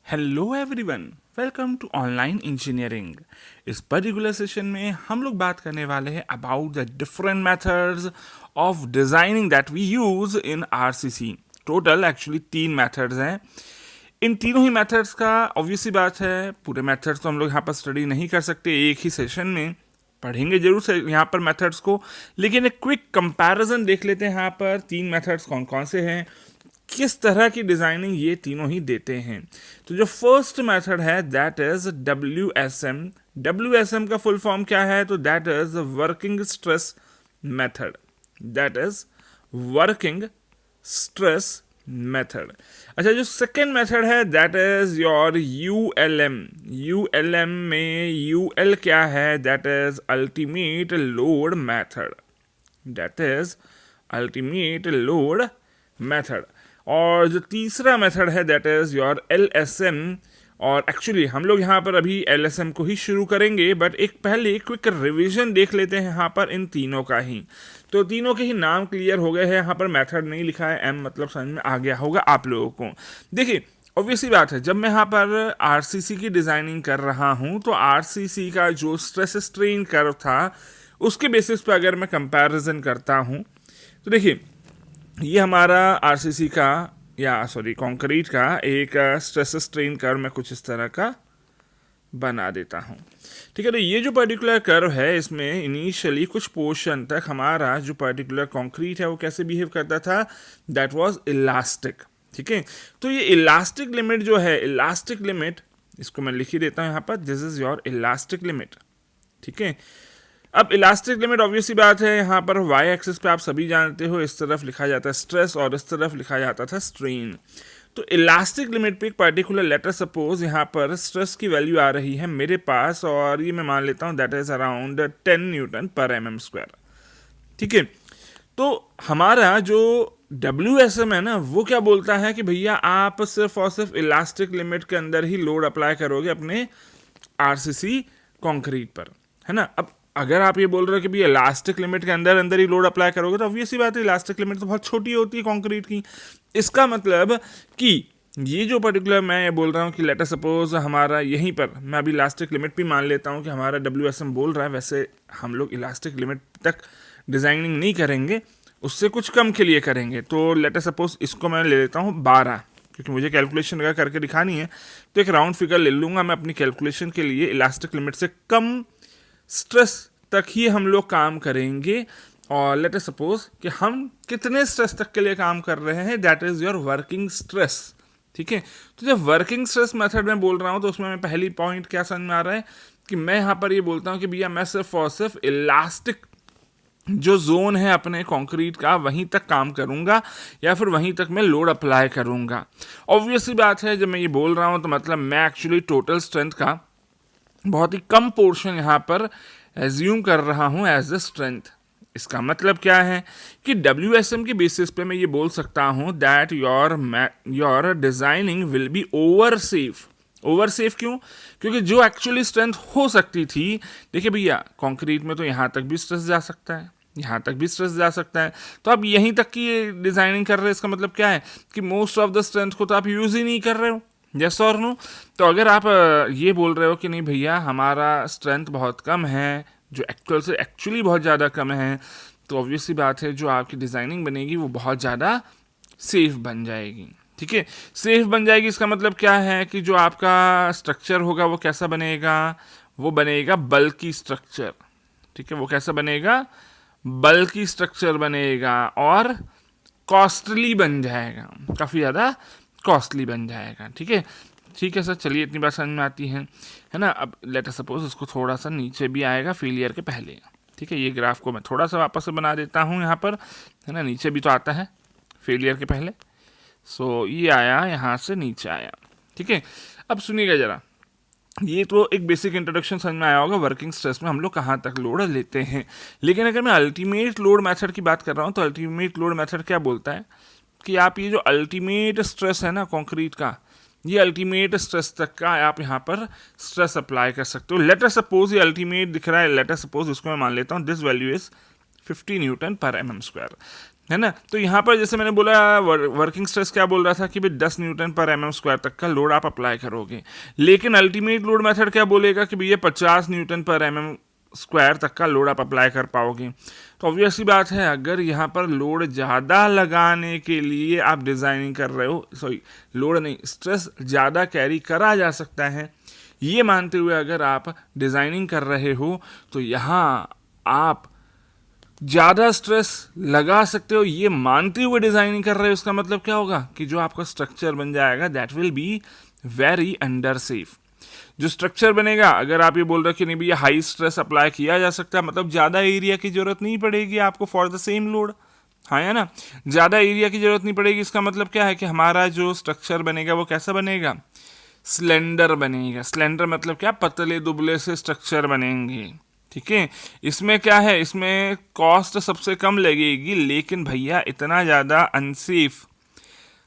Hello everyone, welcome to online engineering. इस particular session में हम लोग बात करने वाले हैं about the different methods of designing that we use in RCC. Total actually 3 methods हैं। इन तीनों ही मेथड्स का ऑब्वियसली बात है, पूरे मेथड्स तो हम लोग यहाँ पर स्टडी नहीं कर सकते एक ही सेशन में, पढ़ेंगे जरूर से यहाँ पर मेथड्स को, लेकिन एक क्विक कंपैरिजन देख लेते हैं यहाँ पर 3 मेथड्स कौन कौन से हैं, किस तरह की डिजाइनिंग ये तीनों ही देते हैं। तो जो फर्स्ट मेथड है दैट इज WSM। WSM का फुल फॉर्म क्या है? तो that is working stress method. That is working stress method. अच्छा, जो सेकेंड मेथड है that is your ULM। ULM में UL क्या है? That is ultimate load method. That is ultimate load method. और जो तीसरा मेथड है दैट इज योर LSM। और एक्चुअली हम लोग यहाँ पर अभी LSM को ही शुरू करेंगे, बट एक पहले क्विक रिवीजन देख लेते हैं यहाँ पर इन तीनों का ही। तो तीनों के ही नाम क्लियर हो गए हैं, यहाँ पर मेथड नहीं लिखा है, M मतलब समझ में आ गया होगा आप लोगों को। देखिए, ऑब्वियसली बात है, जब मैं यहाँ पर आरसीसी की डिजाइनिंग कर रहा हूँ तो आरसीसी का जो स्ट्रेस स्ट्रेन कर्व था उसके बेसिस पे अगर मैं कंपैरिजन करता हूँ तो देखिए, ये हमारा आरसीसी का या सॉरी कंक्रीट का एक स्ट्रेस स्ट्रेन कर्व मैं कुछ इस तरह का बना देता हूँ। ठीक है, तो ये जो पर्टिकुलर कर्व है इसमें इनिशियली कुछ पोर्शन तक हमारा जो पर्टिकुलर कंक्रीट है वो कैसे बिहेव करता था? That was elastic. ठीक है, तो ये इलास्टिक लिमिट जो है, इलास्टिक लिमिट इसको मैं लिख ही देता हूँ यहाँ पर, this is your elastic limit. ठीक है, अब इलास्टिक लिमिट ऑब्वियसली बात है, यहाँ पर वाई एक्सिस पे आप सभी जानते हो इस तरफ लिखा जाता है स्ट्रेस और इस तरफ लिखा जाता था स्ट्रेन। तो इलास्टिक लिमिट पे एक पर्टिकुलर लेटर सपोज यहाँ पर स्ट्रेस की वैल्यू आ रही है मेरे पास, और ये मैं मान लेता हूँ दैट इज अराउंड 10 न्यूटन पर mm²। ठीक है, तो हमारा जो WSM है ना वो क्या बोलता है कि भैया आप सिर्फ और सिर्फ इलास्टिक लिमिट के अंदर ही लोड अप्लाई करोगे अपने आरसीसी कंक्रीट पर, है ना। अब अगर आप ये बोल रहे हो कि भी इलास्टिक लिमिट के अंदर अंदर ही लोड अप्लाई करोगे तो ऑब्वियसली बात है इलास्टिक लिमिट तो बहुत छोटी होती है कंक्रीट की। इसका मतलब कि ये जो पर्टिकुलर मैं ये बोल रहा हूँ कि लेटर सपोज हमारा यहीं पर, मैं अभी इलास्टिक लिमिट भी मान लेता हूँ कि हमारा WSM बोल रहा है, वैसे हम लोग इलास्टिक लिमिट तक डिजाइनिंग नहीं करेंगे, उससे कुछ कम के लिए करेंगे। तो लेटर सपोज इसको मैं ले लेता हूँ 12, क्योंकि मुझे कैलकुलेशन अगर करके दिखानी है तो एक राउंड फिगर ले लूँगा मैं अपनी कैलकुलेशन के लिए। इलास्टिक लिमिट से कम स्ट्रेस तक ही हम लोग काम करेंगे, और लेट अस सपोज कि हम कितने स्ट्रेस तक के लिए काम कर रहे हैं, that is your working stress. ठीक है, तो जब वर्किंग स्ट्रेस मेथड में बोल रहा हूँ तो उसमें मैं पहली पॉइंट क्या समझ में आ रहा है कि मैं यहाँ पर ये बोलता हूँ कि भैया मैं सिर्फ और सिर्फ इलास्टिक जो जोन है अपने कंक्रीट का वहीं तक काम करूंगा, या फिर वहीं तक मैं लोड अप्लाई करूंगा। ऑब्वियसली बात है, जब मैं ये बोल रहा हूँ तो मतलब मैं एक्चुअली टोटल स्ट्रेंथ का बहुत ही कम पोर्शन यहाँ पर एज्यूम कर रहा हूँ एज अ स्ट्रेंथ। इसका मतलब क्या है कि WSM के बेसिस पे मैं ये बोल सकता हूँ that your designing will be over safe. Over safe क्यों? क्योंकि जो एक्चुअली स्ट्रेंथ हो सकती थी, देखिए भैया कंक्रीट में तो यहाँ तक भी स्ट्रेस जा सकता है, यहाँ तक भी स्ट्रेस जा सकता है, तो आप यहीं तक की डिजाइनिंग कर रहे हैं। इसका मतलब क्या है कि मोस्ट ऑफ द स्ट्रेंथ को तो आप यूज ही नहीं कर रहे हो, यस और नो। तो अगर आप ये बोल रहे हो कि नहीं भैया हमारा स्ट्रेंथ बहुत कम है, जो एक्चुअल से एक्चुअली बहुत ज़्यादा कम है, तो ऑब्वियसली बात है जो आपकी डिज़ाइनिंग बनेगी वो बहुत ज़्यादा सेफ बन जाएगी। ठीक है, सेफ बन जाएगी इसका मतलब क्या है कि जो आपका स्ट्रक्चर होगा वो कैसा बनेगा? वो बनेगा बल्कि स्ट्रक्चर। ठीक है, वो कैसा बनेगा? बल्कि स्ट्रक्चर बनेगा और कॉस्टली बन जाएगा, काफ़ी ज़्यादा कॉस्टली बन जाएगा। ठीक है, ठीक है सर, चलिए इतनी बात समझ में आती है ना। अब लेट अस सपोज इसको थोड़ा सा नीचे भी आएगा फेलियर के पहले। ठीक है, ये ग्राफ को मैं थोड़ा सा वापस से बना देता हूँ यहाँ पर, है ना, नीचे भी तो आता है फेलियर के पहले। सो ये आया यहाँ से नीचे आया। ठीक है, अब सुनिएगा जरा, ये तो एक बेसिक इंट्रोडक्शन समझ में आया होगा वर्किंग स्ट्रेस में हम लोग कहाँ तक लोड लेते हैं। लेकिन अगर मैं अल्टीमेट लोड मेथड की बात कर रहा हूँ तो अल्टीमेट लोड मेथड क्या बोलता है कि आप ये जो अल्टीमेट स्ट्रेस है ना कंक्रीट का, ये अल्टीमेट स्ट्रेस तक का आप यहाँ पर स्ट्रेस अप्लाई कर सकते हो। लेट अस सपोज ये अल्टीमेट दिख रहा है, लेट अस सपोज इसको मैं मान लेता हूँ दिस वैल्यू इज 50 न्यूटन पर mm²। है ना। तो यहाँ पर जैसे मैंने बोला वर्किंग स्ट्रेस क्या बोल रहा था कि भाई 10 न्यूटन पर एम एम स्क्वायर तक का लोड आप अप्लाई करोगे, लेकिन अल्टीमेट लोड मेथड क्या बोलेगा कि भैया 50 न्यूटन पर एम एम स्क्वायर तक का लोड आप अप्लाई कर पाओगे। तो ऑब्वियसली बात है, अगर यहाँ पर लोड ज़्यादा लगाने के लिए आप डिज़ाइनिंग कर रहे हो, सॉरी लोड नहीं, स्ट्रेस ज़्यादा कैरी करा जा सकता है, ये मानते हुए अगर आप डिज़ाइनिंग कर रहे हो, तो यहाँ आप ज़्यादा स्ट्रेस लगा सकते हो, ये मानते हुए डिज़ाइनिंग कर रहे हो। इसका मतलब क्या होगा कि जो आपका स्ट्रक्चर बन जाएगा that will be very under safe. जो स्ट्रक्चर बनेगा, अगर आप ये बोल रहे हो कि नहीं भैया हाई स्ट्रेस अप्लाई किया जा सकता है, मतलब ज़्यादा एरिया की ज़रूरत नहीं पड़ेगी आपको फॉर द सेम लोड, हाँ है ना, ज़्यादा एरिया की ज़रूरत नहीं पड़ेगी। इसका मतलब क्या है कि हमारा जो स्ट्रक्चर बनेगा वो कैसा बनेगा, स्लेंडर बनेगा। स्लेंडर मतलब क्या, पतले दुबले से स्ट्रक्चर बनेंगे, ठीक है। इसमें क्या है, इसमें कॉस्ट सबसे कम लगेगी, लेकिन भैया इतना ज़्यादा अनसेफ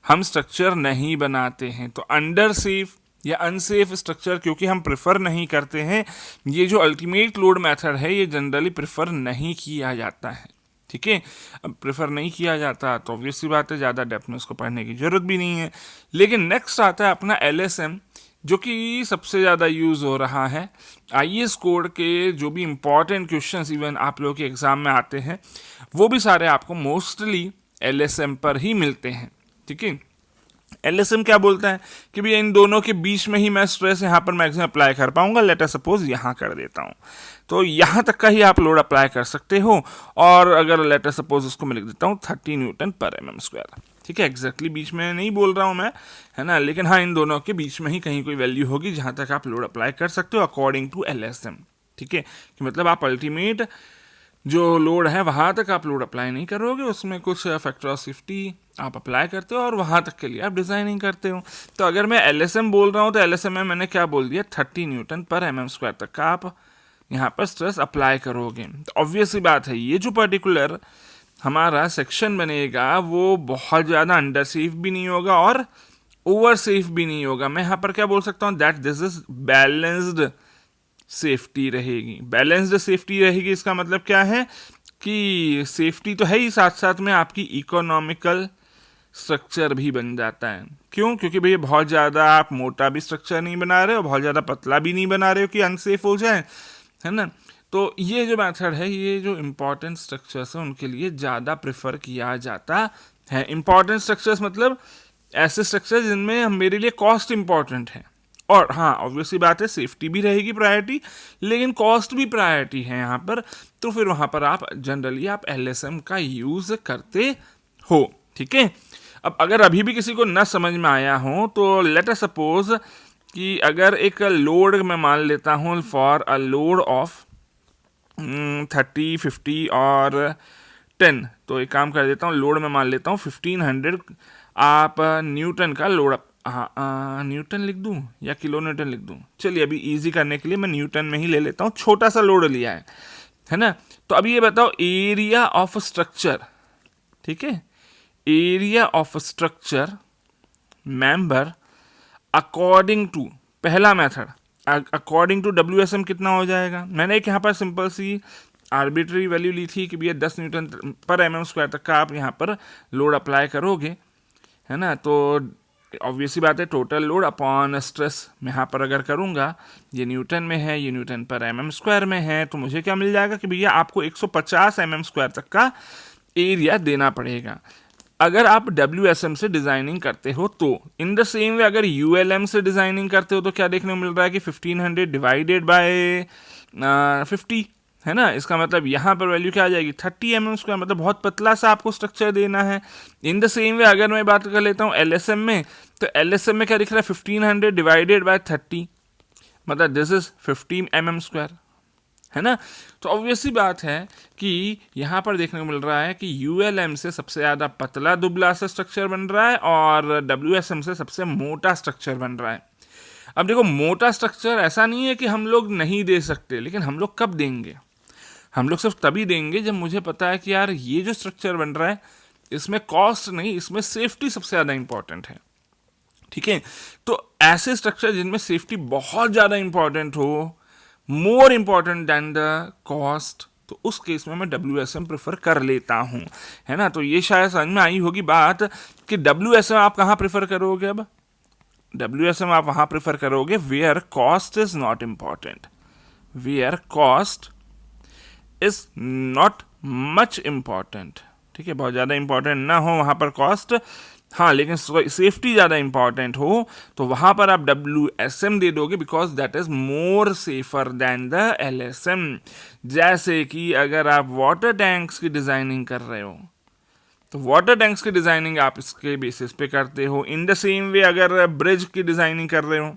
हम स्ट्रक्चर नहीं बनाते हैं। तो अंडर सेफ या अनसेफ स्ट्रक्चर क्योंकि हम प्रेफर नहीं करते हैं, ये जो अल्टीमेट लोड मेथड है ये जनरली प्रेफर नहीं किया जाता है, ठीक है। अब प्रेफर नहीं किया जाता तो ऑब्वियसली बात है ज़्यादा डेप्थ में उसको पढ़ने की ज़रूरत भी नहीं है। लेकिन नेक्स्ट आता है अपना LSM, जो कि सबसे ज़्यादा यूज़ हो रहा है। IAS कोड के जो भी इम्पॉर्टेंट क्वेश्चंस इवन आप लोगों के एग्ज़ाम में आते हैं, वो भी सारे आपको मोस्टली LSM पर ही मिलते हैं, ठीक है। LSM क्या बोलता है कि भैया इन दोनों के बीच में ही मैं स्ट्रेस यहाँ पर मैक्सिमम अप्लाई कर पाऊंगा। लेट अस सपोज यहाँ कर देता हूँ, तो यहाँ तक का ही आप लोड अप्लाई कर सकते हो। और अगर लेट अस सपोज उसको मैं लिख देता हूँ 30 न्यूटन पर mm स्क्वायर, ठीक है। एग्जैक्टली बीच में नहीं बोल रहा हूँ मैं, है ना, लेकिन हाँ इन दोनों के बीच में ही कहीं कोई वैल्यू होगी जहाँ तक आप लोड अप्लाई कर सकते हो अकॉर्डिंग टू LSM, ठीक है। कि मतलब आप अल्टीमेट जो लोड है वहाँ तक आप लोड अप्लाई नहीं करोगे, उसमें कुछ फैक्टर ऑफ सेफ्टी आप अप्लाई करते हो और वहाँ तक के लिए आप डिज़ाइनिंग करते हो। तो अगर मैं LSM बोल रहा हूँ तो LSM में मैंने क्या बोल दिया, 30 न्यूटन पर mm स्क्वायर तक का आप यहाँ पर स्ट्रेस अप्लाई करोगे। तो ऑब्वियसली बात है, ये जो पर्टिकुलर हमारा सेक्शन बनेगा वो बहुत ज़्यादा अंडर सेफ भी नहीं होगा और ओवर सेफ भी नहीं होगा। मैं यहाँ पर क्या बोल सकता हूँ, that this is balanced safety रहेगी। बैलेंस्ड सेफ्टी रहेगी इसका मतलब क्या है कि सेफ्टी तो है ही, साथ साथ में आपकी इकोनॉमिकल स्ट्रक्चर भी बन जाता है। क्यों? क्योंकि भैया बहुत ज़्यादा आप मोटा भी स्ट्रक्चर नहीं बना रहे हो, बहुत ज़्यादा पतला भी नहीं बना रहे हो कि अनसेफ हो जाए, है ना। तो ये जो मेथड है, ये जो इम्पॉर्टेंट स्ट्रक्चर्स हैं उनके लिए ज़्यादा प्रेफर किया जाता है। इम्पॉर्टेंट स्ट्रक्चर्स मतलब ऐसे स्ट्रक्चर जिनमें मेरे लिए कॉस्ट इम्पॉर्टेंट है, और हाँ ऑब्वियसली बात है सेफ्टी भी रहेगी प्रायोरिटी, लेकिन कॉस्ट भी प्रायोरिटी है यहाँ पर। तो फिर वहाँ पर आप जनरली आप LSM का यूज़ करते हो, ठीक है। अब अगर अभी भी किसी को न समझ में आया हो तो लेट अस सपोज कि अगर एक लोड मैं मान लेता हूँ फॉर अ लोड ऑफ 30, 50 और 10, तो एक काम कर देता हूँ, लोड में मान लेता हूँ 1500 आप न्यूटन का लोड, हाँ न्यूटन लिख दूँ या किलो न्यूटन लिख दूँ, चलिए अभी इजी करने के लिए मैं न्यूटन में ही ले लेता हूँ, छोटा सा लोड लिया है ना। तो अभी ये बताओ एरिया ऑफ स्ट्रक्चर, ठीक है, area of structure member according to पहला मेथड अकॉर्डिंग टू WSM कितना हो जाएगा। मैंने एक यहाँ पर सिंपल सी आर्बिट्री वैल्यू ली थी कि भैया 10 न्यूटन पर mm स्क्वायर तक का आप यहाँ पर लोड अप्लाई करोगे, है ना। तो ऑब्वियसली बात है टोटल लोड अपॉन स्ट्रेस मैं यहाँ पर अगर करूँगा, ये न्यूटन में है, ये न्यूटन पर mm स्क्वायर में है, तो मुझे क्या मिल जाएगा कि भैया आपको 150 mm स्क्वायर तक का एरिया देना पड़ेगा अगर आप WSM से डिज़ाइनिंग करते हो। तो इन द सेम वे अगर ULM से डिज़ाइनिंग करते हो तो क्या देखने को मिल रहा है कि 1500 डिवाइडेड बाय 50, है ना। इसका मतलब यहाँ पर वैल्यू क्या आ जाएगी, 30 mm स्क्वायर, मतलब बहुत पतला सा आपको स्ट्रक्चर देना है। इन द सेम वे अगर मैं बात कर लेता हूँ LSM में, तो LSM में क्या दिख रहा है, 1500 डिवाइडेड बाय 30, मतलब दिस इज 50 mm स्क्वायर, है ना। तो ऑब्वियसली बात है कि यहाँ पर देखने को मिल रहा है कि ULM से सबसे ज़्यादा पतला दुबला सा स्ट्रक्चर बन रहा है और WSM से सबसे मोटा स्ट्रक्चर बन रहा है। अब देखो मोटा स्ट्रक्चर ऐसा नहीं है कि हम लोग नहीं दे सकते, लेकिन हम लोग कब देंगे, हम लोग सिर्फ तभी देंगे जब मुझे पता है कि यार ये जो स्ट्रक्चर बन रहा है इसमें कॉस्ट नहीं, इसमें सेफ्टी सबसे ज़्यादा इंपॉर्टेंट है, ठीक है। तो ऐसे स्ट्रक्चर जिनमें सेफ्टी बहुत ज़्यादा इंपॉर्टेंट हो, more important than the cost, तो उस केस में मैं WSM प्रेफर कर लेता हूँ, है ना। तो ये शायद समझ में आई होगी बात कि WSM आप कहाँ प्रेफर करोगे। अब WSM आप वहाँ प्रेफर करोगे where cost is not important, where cost is not much important, ठीक है, बहुत ज़्यादा इंपॉर्टेंट ना हो वहाँ पर कॉस्ट, हाँ, लेकिन सेफ्टी ज़्यादा इंपॉर्टेंट हो तो वहाँ पर आप WSM दे दोगे because that is more safer than the LSM। जैसे कि अगर आप वाटर टैंक्स की डिज़ाइनिंग कर रहे हो तो वाटर टैंक्स की डिज़ाइनिंग आप इसके बेसिस पे करते हो। इन द सेम वे अगर ब्रिज की डिज़ाइनिंग कर रहे हो,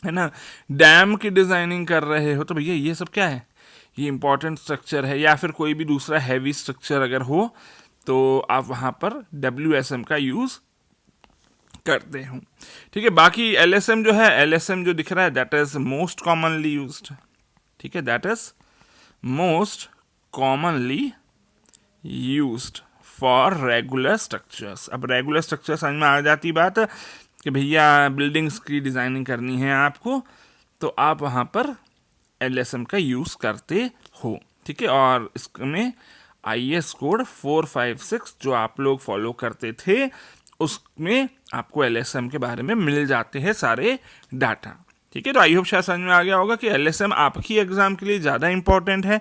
है ना, डैम की डिज़ाइनिंग कर रहे हो, तो भैया ये सब क्या है, ये इंपॉर्टेंट स्ट्रक्चर है। या फिर कोई भी दूसरा हैवी स्ट्रक्चर अगर हो तो आप वहाँ पर WSM का यूज़ करते हो, ठीक है। बाकी LSM जो है, LSM जो दिख रहा है that is most commonly used, ठीक है, that is most commonly used for regular structures. अब रेगुलर स्ट्रक्चर समझ में आ जाती बात कि भैया बिल्डिंग्स की डिज़ाइनिंग करनी है आपको, तो आप वहाँ पर LSM का यूज़ करते हो, ठीक है। और इसमें IS कोड 456 जो आप लोग फॉलो करते थे उसमें आपको LSM के बारे में मिल जाते हैं सारे डाटा, ठीक है। तो आई होप शायद समझ में आ गया होगा कि LSM आपकी एग्जाम के लिए ज़्यादा इंपॉर्टेंट है।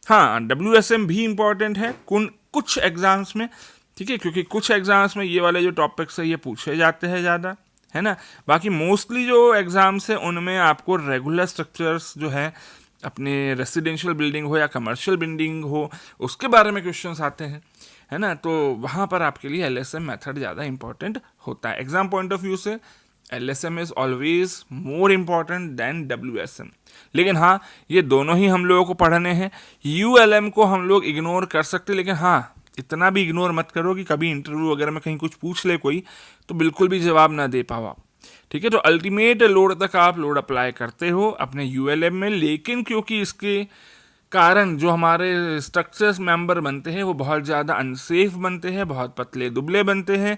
हाँ, WSM भी इंपॉर्टेंट है कुछ एग्जाम्स में, ठीक है, क्योंकि कुछ एग्जाम्स में ये वाले जो टॉपिक्स है ये पूछे जाते हैं ज़्यादा, है ना। बाकी मोस्टली जो एग्जाम्स है उनमें आपको रेगुलर स्ट्रक्चर्स जो है अपने रेसिडेंशियल बिल्डिंग हो या कमर्शियल बिल्डिंग हो उसके बारे में क्वेश्चंस आते हैं, है ना। तो वहाँ पर आपके लिए LSM मेथड ज़्यादा इंपॉर्टेंट होता है। एग्जाम पॉइंट ऑफ व्यू से LSM is always more important than WSM। लेकिन हाँ, ये दोनों ही हम लोगों को पढ़ने हैं। ULM को हम लोग इग्नोर कर सकते, लेकिन हाँ, इतना भी इग्नोर मत करो कि कभी इंटरव्यू वगैरह में कहीं कुछ पूछ ले कोई तो बिल्कुल भी जवाब ना दे पाओ आप, ठीक है। तो अल्टीमेट लोड तक आप लोड अप्लाई करते हो अपने ULM में, लेकिन क्योंकि इसके कारण जो हमारे स्ट्रक्चर्स मेंबर बनते हैं वो बहुत ज़्यादा अनसेफ बनते हैं, बहुत पतले दुबले बनते हैं,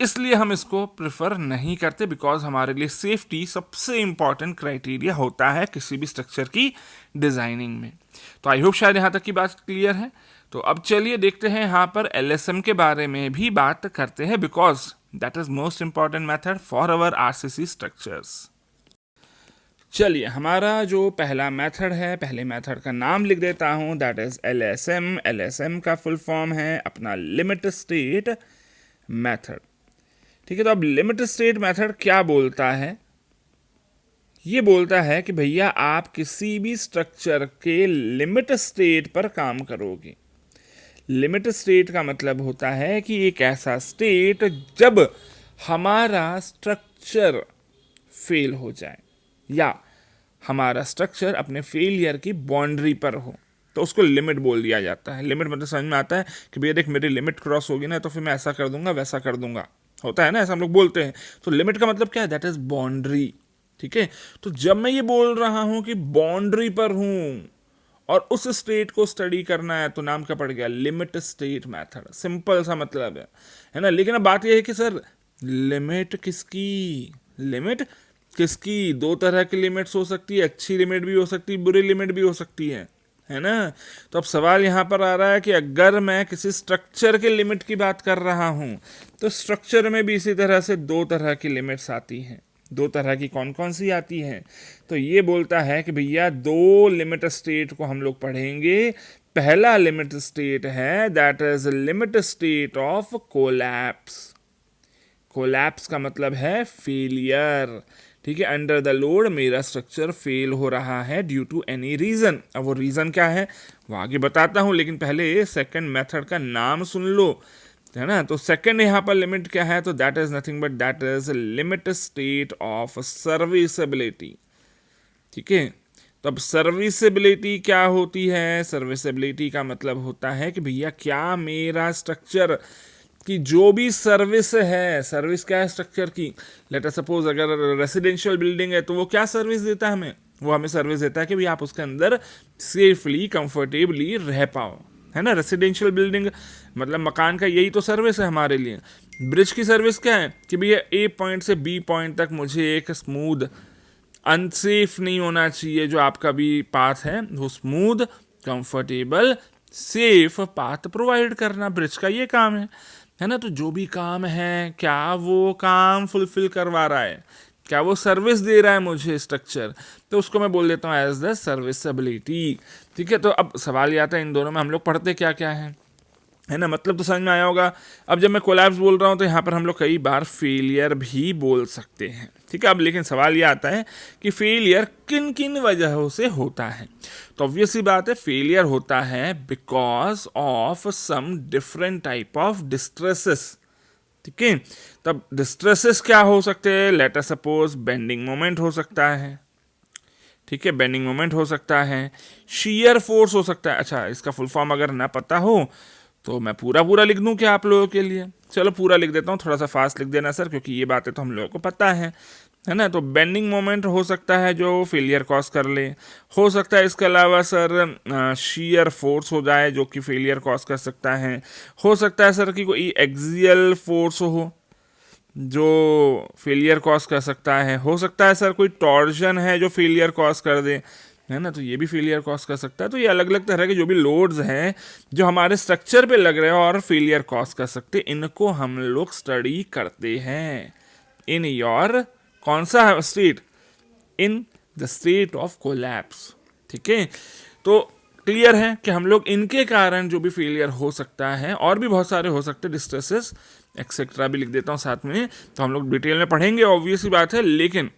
इसलिए हम इसको प्रेफर नहीं करते बिकॉज हमारे लिए सेफ्टी सबसे इंपॉर्टेंट क्राइटेरिया होता है किसी भी स्ट्रक्चर की डिज़ाइनिंग में। तो आई होप शायद यहाँ तक की बात क्लियर है। तो अब चलिए देखते हैं यहाँ पर LSM के बारे में भी बात करते हैं because that is most important method for our RCC structures. चलिए, हमारा जो पहला मेथड है, पहले मेथड का नाम लिख देता हूँ, दैट इज LSM। LSM का फुल फॉर्म है अपना लिमिट स्टेट मेथड, ठीक है। तो अब लिमिट स्टेट मेथड क्या बोलता है, ये बोलता है कि भैया आप किसी भी स्ट्रक्चर के लिमिट स्टेट पर काम करोगे। लिमिट स्टेट का मतलब होता है कि एक ऐसा स्टेट जब हमारा स्ट्रक्चर फेल हो जाए या हमारा स्ट्रक्चर अपने फेलियर की बाउंड्री पर हो तो उसको लिमिट बोल दिया जाता है। लिमिट मतलब समझ में आता है कि भैया देख मेरी लिमिट क्रॉस होगी ना तो फिर मैं ऐसा कर दूंगा वैसा कर दूंगा, होता है ना, ऐसा हम लोग बोलते हैं। तो लिमिट का मतलब क्या है, दैट इज बाउंड्री, ठीक है। तो जब मैं ये बोल रहा हूं कि बाउंड्री पर हूं और उस स्टेट को स्टडी करना है तो नाम क्या पड़ गया, लिमिट स्टेट मेथड। सिंपल सा मतलब है ना। लेकिन अब बात यह है कि सर लिमिट किसकी, लिमिट किसकी, दो तरह की लिमिट्स हो सकती है, अच्छी लिमिट भी हो सकती है, बुरी लिमिट भी हो सकती है ना। तो अब सवाल यहाँ पर आ रहा है कि अगर मैं किसी स्ट्रक्चर के लिमिट की बात कर रहा हूँ तो स्ट्रक्चर में भी इसी तरह से दो तरह की लिमिट्स आती हैं। दो तरह की कौन कौन सी आती हैं, तो ये बोलता है कि भैया दो लिमिट स्टेट को हम लोग पढ़ेंगे। पहला लिमिट स्टेट है that is limit state of collapse. Collapse का मतलब है फेलियर, ठीक है। अंडर द लोड मेरा स्ट्रक्चर फेल हो रहा है ड्यू टू एनी रीजन। अब वो रीजन क्या है वो आगे बताता हूं, लेकिन पहले सेकंड मेथड का नाम सुन लो, है ना। तो सेकंड यहाँ पर लिमिट क्या है, तो that is nothing but that is limit state of serviceability, ठीक है। तो अब सर्विसेबिलिटी क्या होती है, सर्विसेबिलिटी का मतलब होता है कि भैया क्या मेरा स्ट्रक्चर कि जो भी सर्विस है, सर्विस क्या है स्ट्रक्चर की, लेट अस सपोज अगर रेसिडेंशियल बिल्डिंग है तो वो क्या सर्विस देता है हमें, वो हमें सर्विस देता है कि भाई आप उसके अंदर सेफली कंफर्टेबली रह पाओ, है ना। रेसिडेंशियल बिल्डिंग मतलब मकान का यही तो सर्विस है हमारे लिए। ब्रिज की सर्विस क्या है कि भैया A पॉइंट से B पॉइंट तक मुझे एक स्मूथ, अनसेफ नहीं होना चाहिए जो आपका भी पाथ है वो smooth comfortable safe path provide करना, ब्रिज का ये काम है ना। तो जो भी काम है, क्या वो काम फुलफिल करवा रहा है, क्या वो सर्विस दे रहा है मुझे स्ट्रक्चर, तो उसको मैं बोल देता हूँ एज द सर्विसबिलिटी। ठीक है, तो अब सवाल ये आता है इन दोनों में हम लोग पढ़ते क्या क्या है ना, मतलब तो समझ में आया होगा। अब जब मैं कोलैप्स बोल रहा हूँ तो यहाँ पर हम लोग कई बार फेलियर भी बोल सकते हैं। ठीक है, अब लेकिन सवाल ये आता है कि फेलियर किन किन वजहों से होता है। तो ऑब्वियस सी बात है, फेलियर होता है because of some different type of distresses. ठीक है, तब डिस्ट्रेसेस क्या हो सकते हैं, let us suppose bending moment हो सकता है। ठीक है, बेंडिंग मोमेंट हो सकता है, शीयर फोर्स हो सकता है। अच्छा, इसका फुल फॉर्म अगर ना पता हो तो मैं पूरा पूरा लिख दूं क्या आप लोगों के लिए? चलो पूरा लिख देता हूँ, थोड़ा सा फास्ट लिख देना सर, क्योंकि ये बातें तो हम लोगों को पता है ना। तो बेंडिंग मोमेंट हो सकता है जो फेलियर कॉज कर ले, हो सकता है इसके अलावा सर शीयर फोर्स हो जाए जो कि फेलियर कॉज कर सकता है, हो सकता है सर कि कोई एक्सियल फोर्स हो जो फेलियर कॉज कर सकता है, हो सकता है सर कोई टॉर्जन है जो फेलियर कॉज कर दे, है ना, तो ये भी फेलियर कॉज कर सकता है। तो ये अलग अलग तरह के जो भी लोड्स हैं जो हमारे स्ट्रक्चर पे लग रहे हैं और फेलियर कॉज कर सकते हैं, इनको हम लोग स्टडी करते हैं इन योर कौन सा state, in the state of collapse. ठीक है, तो क्लियर है कि हम लोग इनके कारण जो भी फेलियर हो सकता है, और भी बहुत सारे हो सकते हैं, डिस्ट्रेसेस एक्सेट्रा भी लिख देता हूँ साथ में, तो हम लोग डिटेल में पढ़ेंगे ऑब्वियस ही बात है। लेकिन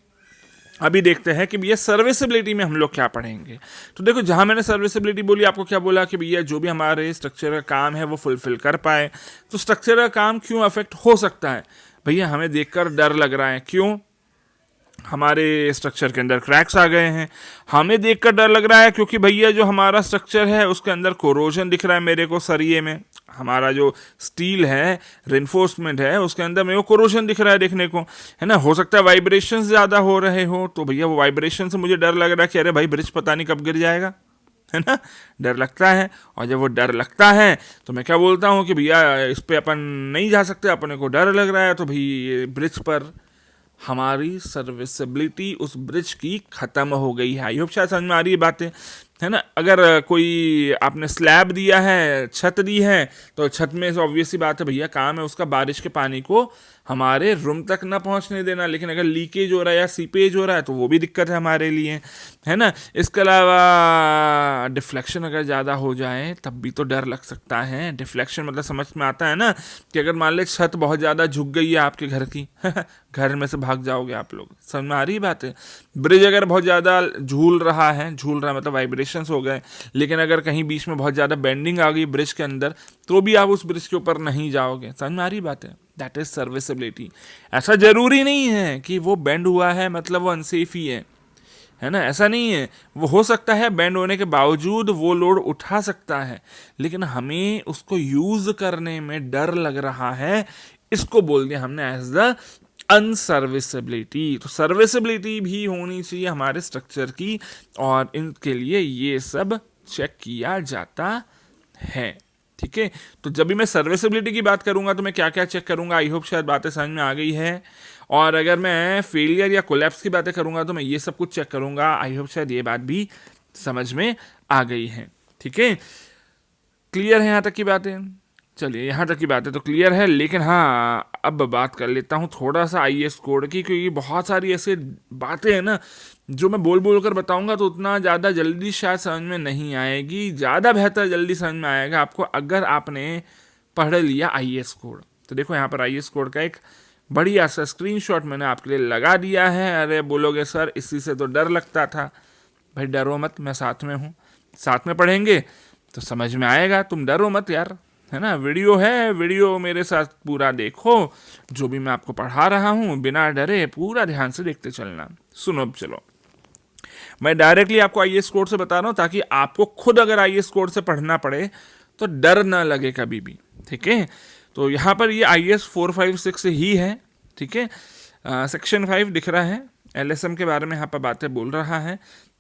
अभी देखते हैं कि भैया सर्विसिबिलिटी में हम लोग क्या पढ़ेंगे। तो देखो, जहां मैंने सर्विसिबिलिटी बोली, आपको क्या बोला कि भैया जो भी हमारे स्ट्रक्चर का काम है वो फुलफिल कर पाए। तो स्ट्रक्चर का काम क्यों अफेक्ट हो सकता है? भैया हमें देखकर डर लग रहा है, क्यों? हमारे स्ट्रक्चर के अंदर क्रैक्स आ गए हैं, हमें देखकर डर लग रहा है क्योंकि भैया जो हमारा स्ट्रक्चर है उसके अंदर कोरोजन दिख रहा है मेरे को सरिये में, हमारा जो स्टील है, रेनफोर्समेंट है, उसके अंदर मेरे को कोरोजन दिख रहा है देखने को, है ना। हो सकता है वाइब्रेशन ज़्यादा हो रहे हो, तो भैया वो वाइब्रेशन से मुझे डर लग रहा है कि अरे भाई ब्रिज पता नहीं कब गिर जाएगा, है ना, डर लगता है। और जब वो डर लगता है तो मैं क्या बोलता हूँ कि भैया इस पर अपन नहीं जा सकते, अपने को डर लग रहा है, तो भाई ब्रिज पर हमारी सर्विसिबिलिटी उस ब्रिज की ख़त्म हो गई है। आई होप शायद समझ में आ रही है बातें, है ना। अगर कोई आपने स्लैब दिया है, छत दी है, तो छत में ऑब्वियस सी बात है भैया काम है उसका बारिश के पानी को हमारे रूम तक ना पहुंचने देना। लेकिन अगर लीकेज हो रहा है या सीपेज हो रहा है तो वो भी दिक्कत है हमारे लिए, है ना। इसके अलावा डिफ्लेक्शन अगर ज़्यादा हो जाए तब भी तो डर लग सकता है। डिफ्लेक्शन मतलब समझ में आता है ना, कि अगर मान ले छत बहुत ज़्यादा झुक गई है आपके घर की घर में से भाग जाओगे आप लोग, समझ में आ रही बात है। ब्रिज अगर बहुत ज़्यादा झूल रहा है मतलब वाइब्रेशंस हो गए, लेकिन अगर कहीं बीच में बहुत ज़्यादा बेंडिंग आ गई ब्रिज के अंदर, तो भी आप उस ब्रिज के ऊपर नहीं जाओगे, समझ में आ रही बात है। That is serviceability. ऐसा जरूरी नहीं है कि वो बेंड हुआ है मतलब वो अनसेफ ही है ना, ऐसा नहीं है। वो हो सकता है बेंड होने के बावजूद वो लोड उठा सकता है, लेकिन हमें उसको यूज करने में डर लग रहा है, इसको बोल दिया हमने एज द अनसर्विसिबिलिटी। तो सर्विसिबिलिटी भी होनी चाहिए हमारे स्ट्रक्चर की, और इनके लिए ये सब चेक किया जाता है। ठीक है, तो जब भी मैं सर्विसिबिलिटी की बात करूंगा तो मैं क्या क्या चेक करूंगा, आई होप शायद बातें समझ में आ गई है। और अगर मैं फेलियर या कोलैप्स की बातें करूंगा तो मैं ये सब कुछ चेक करूंगा, आई होप शायद ये बात भी समझ में आ गई है। ठीक है, क्लियर है यहाँ तक की बातें? चलिए, यहाँ तक की बातें तो क्लियर है, लेकिन हाँ अब बात कर लेता हूँ थोड़ा सा आईएएस कोड की, क्योंकि बहुत सारी ऐसे बातें हैं ना जो मैं बोल बोल कर बताऊंगा तो उतना ज़्यादा जल्दी शायद समझ में नहीं आएगी। ज़्यादा बेहतर जल्दी समझ में आएगा आपको अगर आपने पढ़ लिया आईएएस कोड। तो देखो यहाँ पर आईएएस कोड का एक बढ़िया सा स्क्रीनशॉट मैंने आपके लिए लगा दिया है। अरे बोलोगे सर इसी से तो डर लगता था, भाई डरो मत, मैं साथ में हूँ, साथ में पढ़ेंगे तो समझ में आएगा, तुम डरो मत यार, है ना। वीडियो है, वीडियो मेरे साथ पूरा देखो, जो भी मैं आपको पढ़ा रहा हूँ बिना डरे पूरा ध्यान से देखते चलना। सुनो अब चलो, मैं डायरेक्टली आपको आईएएस कोड से बता रहा हूँ ताकि आपको खुद अगर आईएएस कोड से पढ़ना पड़े तो डर ना लगे कभी भी। ठीक है, तो यहाँ पर ये आईएएस 456 ही है। ठीक है, सेक्शन 5 दिख रहा है, एलएसएम के बारे में यहाँ पर बातें बोल रहा है।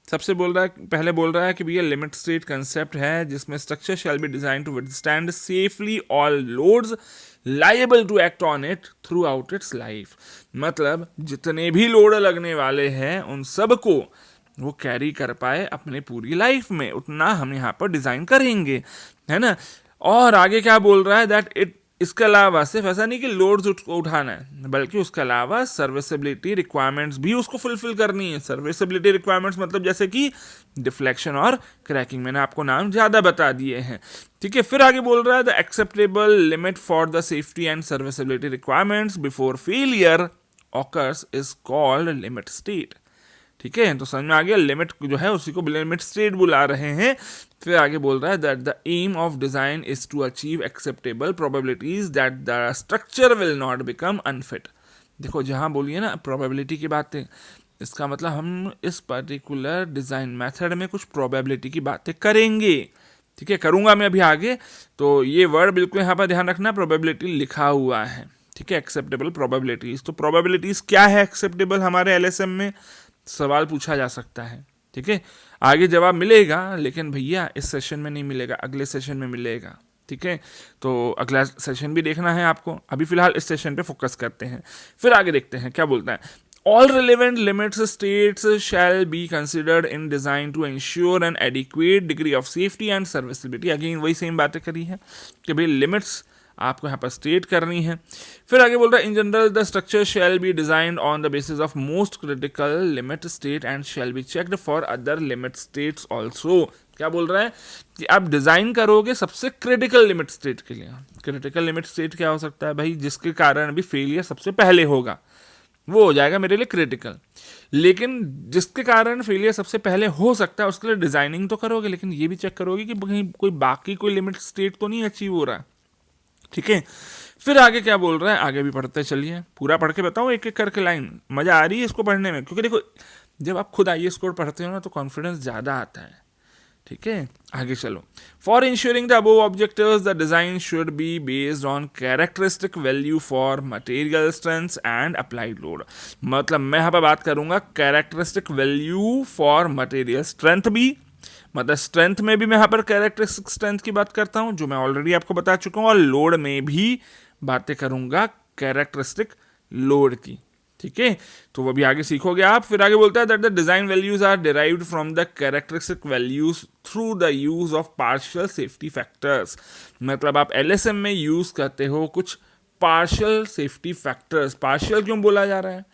सबसे पहले बोल रहा है कि भैया लिमिट स्टेट कंसेप्ट है जिसमें structure shall be design to withstand safely all loads liable to act on it throughout its life. मतलब जितने भी लोड लगने वाले हैं उन सबको वो कैरी कर पाए अपने पूरी लाइफ में, उतना हम यहाँ पर डिजाइन करेंगे, है ना। और आगे क्या बोल रहा है, दैट इट, इसके अलावा सिर्फ ऐसा नहीं कि लोड्स उसको उठाना है, बल्कि उसके अलावा सर्विसेबिलिटी रिक्वायरमेंट्स भी उसको फुलफिल करनी है। सर्विसेबिलिटी रिक्वायरमेंट्स मतलब जैसे कि डिफ्लेक्शन और क्रैकिंग, मैंने आपको नाम ज़्यादा बता दिए हैं, ठीक है। फिर आगे बोल रहा है, the acceptable limit for the safety and serviceability requirements before failure occurs is called limit state, ठीक है। तो समझ में आ गया, लिमिट जो है उसी को लिमिट स्टेट बुला रहे हैं। फिर आगे बोल रहा है that the aim of design is to achieve acceptable probabilities that the structure will not become unfit. देखो जहां बोलिए ना प्रोबेबिलिटी की बातें, इसका मतलब हम इस पर्टिकुलर डिजाइन मेथड में कुछ प्रोबेबिलिटी की बातें करेंगे, ठीक है। करूंगा मैं अभी आगे, तो ये वर्ड बिल्कुल यहाँ पर ध्यान रखना, प्रोबेबिलिटी लिखा हुआ है, ठीक है। एक्सेप्टेबल प्रोबेबिलिटीज, तो प्रोबेबिलिटीज क्या है एक्सेप्टेबल हमारे एलएसएम में, सवाल पूछा जा सकता है, ठीक है। आगे जवाब मिलेगा, लेकिन भैया इस सेशन में नहीं मिलेगा, अगले सेशन में मिलेगा, ठीक है। तो अगला सेशन भी देखना है आपको, अभी फिलहाल इस सेशन पे फोकस करते हैं। फिर आगे देखते हैं क्या बोलता है, all relevant limits states shall be considered in design to ensure an adequate degree of safety and serviceability. Again वही सेम बातें करी है कि भाई लिमिट्स आपको यहाँ पर स्टेट करनी है। फिर आगे बोल रहा है, in general the structure shall B designed on the basis of most critical limit state and shall be checked for other limit states also. क्या बोल रहा है कि आप डिजाइन करोगे सबसे क्रिटिकल लिमिट स्टेट के लिए। क्रिटिकल लिमिट स्टेट क्या हो सकता है भाई, जिसके कारण भी फेलियर सबसे पहले होगा, वो हो जाएगा मेरे लिए क्रिटिकल। लेकिन जिसके कारण फेलियर सबसे पहले हो सकता है उसके लिए डिजाइनिंग तो करोगे, लेकिन ये भी चेक करोगे कि कहीं कोई बाकी कोई लिमिट स्टेट तो नहीं अचीव हो रहा, ठीक है। फिर आगे क्या बोल रहा है, आगे भी पढ़ते चलिए, पूरा पढ़ के बताओ एक एक करके लाइन, मजा आ रही है इसको पढ़ने में, क्योंकि देखो जब आप खुद आईएएस कोड पढ़ते हो ना तो कॉन्फिडेंस ज्यादा आता है, ठीक है। आगे चलो, for ensuring the above objectives the design should be based on characteristic value for material strength and applied load. मतलब मैं यहाँ पर बात करूंगा characteristic value for material strength भी, मतलब स्ट्रेंथ में भी मैं यहाँ पर कैरेक्टरिस्टिक स्ट्रेंथ की बात करता हूँ जो मैं ऑलरेडी आपको बता चुका हूँ, और लोड में भी बातें करूंगा कैरेक्टरिस्टिक लोड की, ठीक है। तो वो भी आगे सीखोगे आप। फिर आगे बोलता है that the design values are derived from the characteristic values through the use of partial safety factors. मतलब आप एलएसएम में यूज करते हो कुछ पार्शियल सेफ्टी फैक्टर्स। पार्शियल क्यों बोला जा रहा है,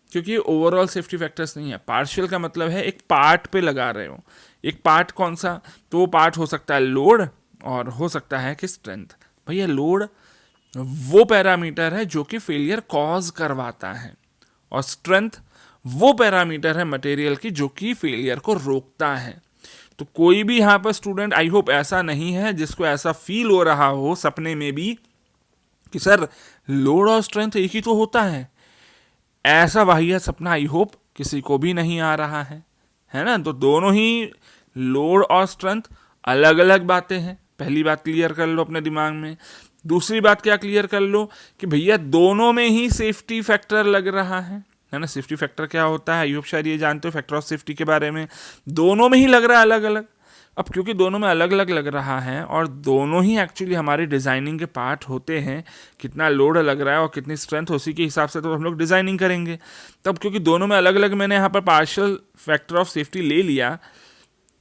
क्योंकि ओवरऑल सेफ्टी फैक्टर्स नहीं है, पार्शियल का मतलब है एक पार्ट पे लगा रहे हो। एक पार्ट कौन सा, तो वो पार्ट हो सकता है लोड और हो सकता है कि स्ट्रेंथ। भैया लोड वो पैरामीटर है जो कि फेलियर कॉज करवाता है, और स्ट्रेंथ वो पैरामीटर है मटेरियल की जो कि फेलियर को रोकता है। तो कोई भी यहाँ पर स्टूडेंट आई होप ऐसा नहीं है जिसको ऐसा फील हो रहा हो सपने में भी कि सर लोड और स्ट्रेंथ एक ही तो होता है। ऐसा वाहियात सपना आई होप किसी को भी नहीं आ रहा है ना। तो दोनों ही लोड और स्ट्रेंथ अलग अलग बातें हैं, पहली बात क्लियर कर लो अपने दिमाग में। दूसरी बात क्या क्लियर कर लो कि भैया दोनों में ही सेफ्टी फैक्टर लग रहा है ना। सेफ्टी फैक्टर क्या होता है, आई होप शायद ये जानते हो फैक्टर ऑफ सेफ्टी के बारे में। दोनों में ही लग रहा है अलग अलग। अब क्योंकि दोनों में अलग अलग लग रहा है और दोनों ही एक्चुअली हमारी डिज़ाइनिंग के पार्ट होते हैं, कितना लोड लग रहा है और कितनी स्ट्रेंथ, उसी के हिसाब से तो हम लोग डिज़ाइनिंग करेंगे। तब क्योंकि दोनों में अलग अलग मैंने यहाँ पर पार्शियल फैक्टर ऑफ सेफ्टी ले लिया,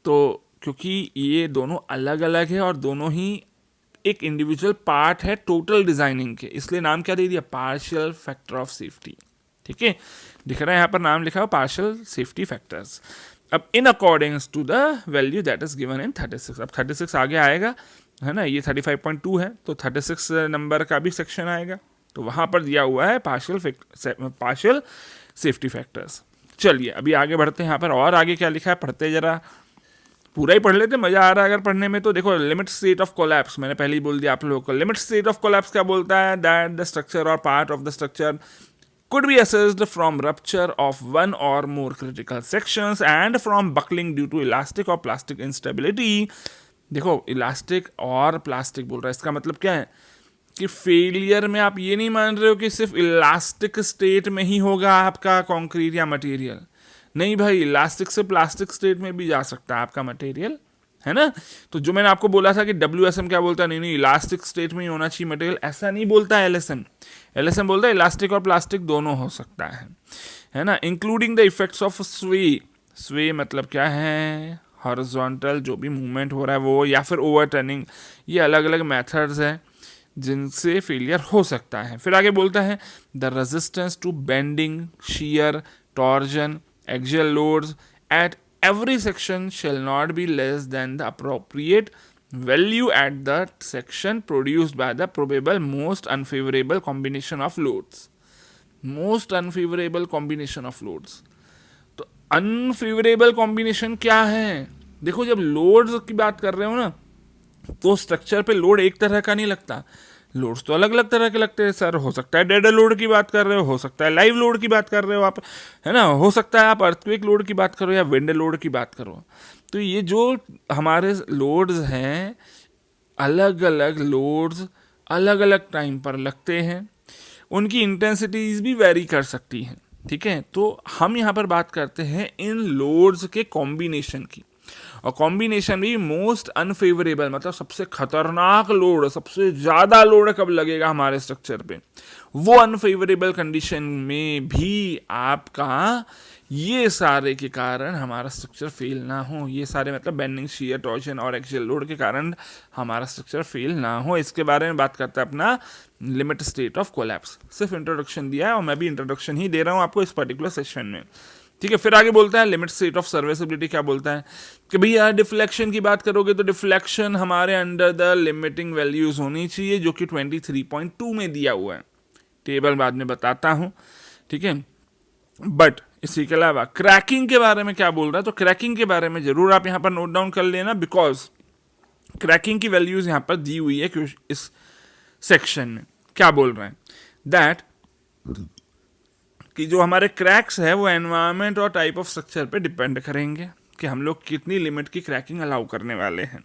तो क्योंकि ये दोनों अलग अलग है और दोनों ही एक इंडिविजुअल पार्ट है टोटल डिज़ाइनिंग के, इसलिए नाम क्या दे दिया, पार्शियल फैक्टर ऑफ सेफ्टी, ठीक है। दिख रहा है यहाँ पर नाम लिखा हुआ पार्शियल सेफ्टी फैक्टर्स। अब in accordings to the value that is given in 36, अब 36 आगे आएगा, है ना। ये 35.2 है तो 36 नंबर का भी सेक्शन आएगा, तो वहाँ पर दिया हुआ है पार्शियल सेफ्टी फैक्टर्स। चलिए अभी आगे बढ़ते हैं, यहाँ पर और आगे क्या लिखा है पढ़ते जरा, पूरा ही पढ़ लेते, मजा आ रहा है अगर पढ़ने में तो। देखो लिमिट स्टेट ऑफ कोलैप्स मैंने पहले ही बोल दिया आप लोगों को। लिमिट स्टेट ऑफ कोलैप्स क्या बोलता है, दैट द स्ट्रक्चर और part of the structure could be assessed from rupture of one or more critical sections and from buckling due to elastic or plastic instability। देखो elastic और plastic बोल रहा है, इसका मतलब क्या है कि फेलियर में आप ये नहीं मान रहे हो कि सिर्फ इलास्टिक स्टेट में ही होगा आपका कंक्रीट या मटेरियल। नहीं भाई, इलास्टिक से प्लास्टिक स्टेट में भी जा सकता है आपका मटेरियल, है ना। तो जो मैंने आपको बोला था कि WSM क्या बोलता है, नहीं इलास्टिक स्टेट में ही होना चाहिए मटेरियल, ऐसा नहीं बोलता है LSM बोलता है इलास्टिक और प्लास्टिक दोनों हो सकता है ना। इंक्लूडिंग द इफेक्ट्स ऑफ स्वे, स्वे मतलब क्या है, हॉरिजॉन्टल जो भी मूवमेंट हो रहा है वो, या फिर ओवरटर्निंग, ये अलग अलग मेथड्स हैं जिनसे फेलियर हो सकता है। फिर आगे बोलता है the resistance to bending, shear, torsion, axial loads at every section shall not be less than the appropriate value at that section produced by the probable most unfavorable combination of loads. Most unfavorable combination of loads. तो unfavourable combination क्या है? देखो, जब loads की बात कर रहे हो ना, तो स्ट्रक्चर पे लोड एक तरह का नहीं लगता, लोड्स तो अलग अलग तरह के लगते हैं सर। हो सकता है डेड लोड की बात कर रहे हो सकता है लाइव लोड की बात कर रहे हो आप, है ना, हो सकता है आप अर्थक्वेक लोड की बात करो या विंड लोड की बात करो। तो ये जो हमारे लोड्स हैं, अलग अलग लोड्स अलग अलग टाइम पर लगते हैं, उनकी इंटेंसिटीज भी वेरी कर सकती हैं। ठीक है, तो हम यहाँ पर बात करते हैं इन लोड्स के कॉम्बिनेशन की, और कॉम्बिनेशन भी मोस्ट अनफेवरेबल मतलब सबसे खतरनाक लोड, सबसे ज़्यादा लोड कब लगेगा हमारे स्ट्रक्चर पे, वो अनफेवरेबल कंडीशन में भी आपका ये सारे के कारण हमारा स्ट्रक्चर फेल ना हो, ये सारे मतलब बेंडिंग, शियर, टॉर्शन और एक्सियल लोड के कारण हमारा स्ट्रक्चर फेल ना हो, इसके बारे में बात करता है अपना लिमिट स्टेट ऑफ कोलैप्स। सिर्फ इंट्रोडक्शन दिया है और मैं भी इंट्रोडक्शन ही दे रहा हूँ आपको इस पर्टिकुलर सेशन में। ठीक है, फिर आगे बोलता है लिमिट स्टेट ऑफ सर्विसेबिलिटी। क्या बोलता है कि भैया डिफ्लेक्शन की बात करोगे तो डिफ्लेक्शन हमारे अंडर द लिमिटिंग वैल्यूज होनी चाहिए, जो कि 23.2 में दिया हुआ है, टेबल बाद में बताता हूं। ठीक है, बट इसी के अलावा क्रैकिंग के बारे में क्या बोल रहा है, तो क्रैकिंग के बारे में जरूर आप यहां पर नोट डाउन कर लेना, बिकॉज क्रैकिंग की वैल्यूज यहां पर दी हुई है इस सेक्शन में। क्या बोल रहे हैं दैट कि जो हमारे क्रैक्स है वो एनवायरनमेंट और टाइप ऑफ स्ट्रक्चर पे डिपेंड करेंगे कि हम लोग कितनी लिमिट की क्रैकिंग अलाउ करने वाले हैं।